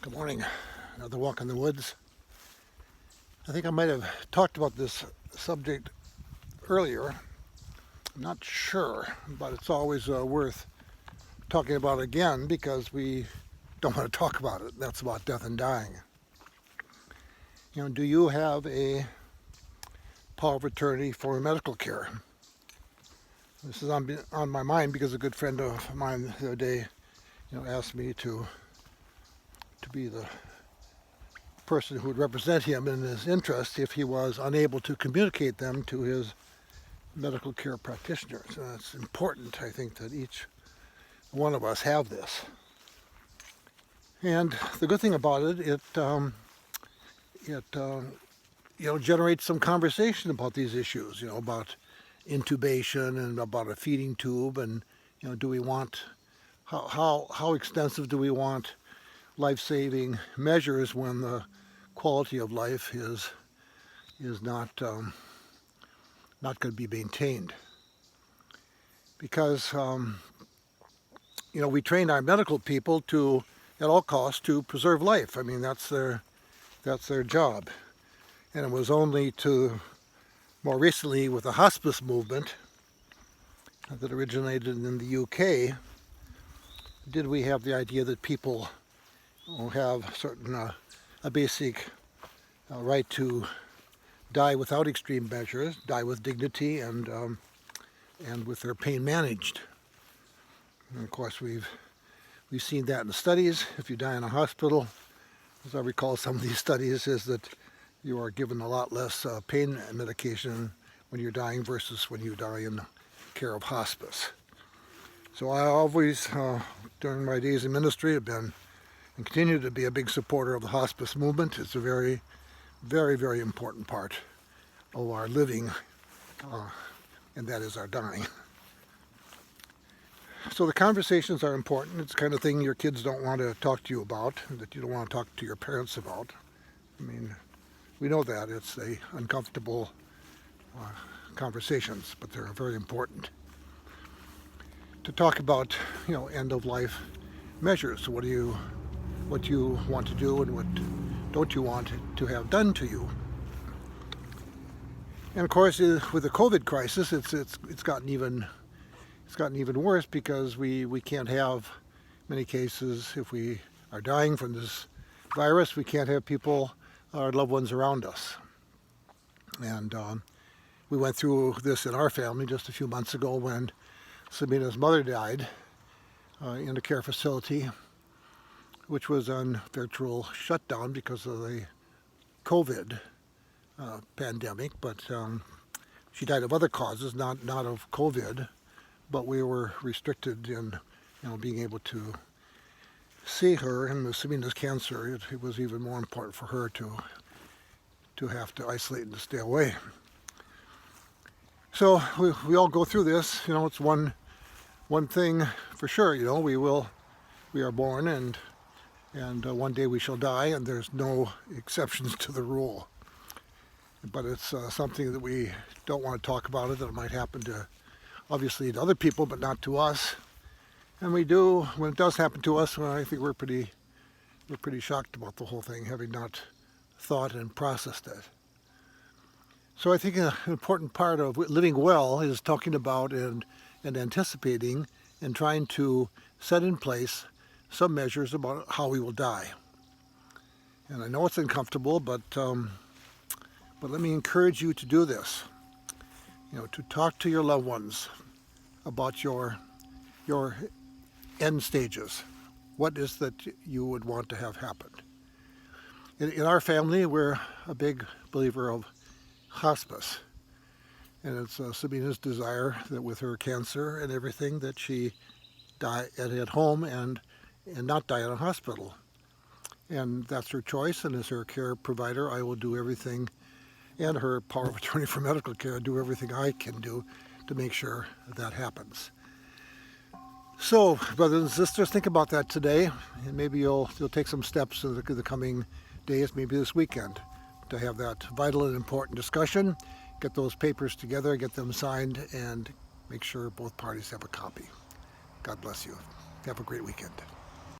Good morning. Another walk in the woods. I think I might have talked about this subject earlier. I'm not sure, but it's always worth talking about again because we don't want to talk about it. That's about death and dying. Do you have a power of attorney for medical care? This is on my mind because a good friend of mine the other day, asked me to be the person who would represent him in his interests if he was unable to communicate them to his medical care practitioners. And it's important, I think, that each one of us have this. And the good thing about it, it generates some conversation about these issues, about intubation and about a feeding tube, and do we want how extensive do we want life-saving measures when the quality of life is not going to be maintained, because we train our medical people to at all costs to preserve life. I mean, that's their job. And it was only more recently with the hospice movement that originated in the UK did we have the idea that people have certain a basic right to die without extreme measures, die with dignity, and with their pain managed. And of course, we've seen that in the studies. If you die in a hospital, as I recall, some of these studies is that you are given a lot less pain medication when you're dying versus when you die in care of hospice. So I always, during my days in ministry, have been and continue to be a big supporter of the hospice movement. It's a very, very, very important part of our living, and that is our dying. So the conversations are important. It's the kind of thing your kids don't want to talk to you about, that you don't want to talk to your parents about. I mean, we know that. It's the uncomfortable conversations, but they're very important. To talk about, end-of-life measures. What do you want to do and what don't you want to have done to you? And of course, with the COVID crisis, it's gotten even worse because we can't have many cases. If we are dying from this virus, we can't have people, our loved ones around us. And we went through this in our family just a few months ago when Sabina's mother died in a care facility, which was on virtual shutdown because of the COVID pandemic. But she died of other causes, not of COVID. But we were restricted in, being able to see her. And with Sabina's cancer, it was even more important for her to have to isolate and to stay away. So we all go through this. It's one thing for sure. We are born and one day we shall die, and there's no exceptions to the rule. But it's something that we don't want to talk about, that it might happen to, obviously, to other people, but not to us. And we do, when it does happen to us, I think we're pretty shocked about the whole thing, having not thought and processed it. So I think an important part of living well is talking about and anticipating and trying to set in place some measures about how we will die. And I know it's uncomfortable, but let me encourage you to do this. To talk to your loved ones about your end stages. What is that you would want to have happened? In our family, we're a big believer of hospice. And it's Sabina's desire that with her cancer and everything that she die at home and not die in a hospital. And that's her choice, and as her care provider, I will do everything, and her power of attorney for medical care, do everything I can do to make sure that happens. So, brothers and sisters, think about that today, and maybe you'll take some steps in the coming days, maybe this weekend, to have that vital and important discussion, get those papers together, get them signed, and make sure both parties have a copy. God bless you. Have a great weekend.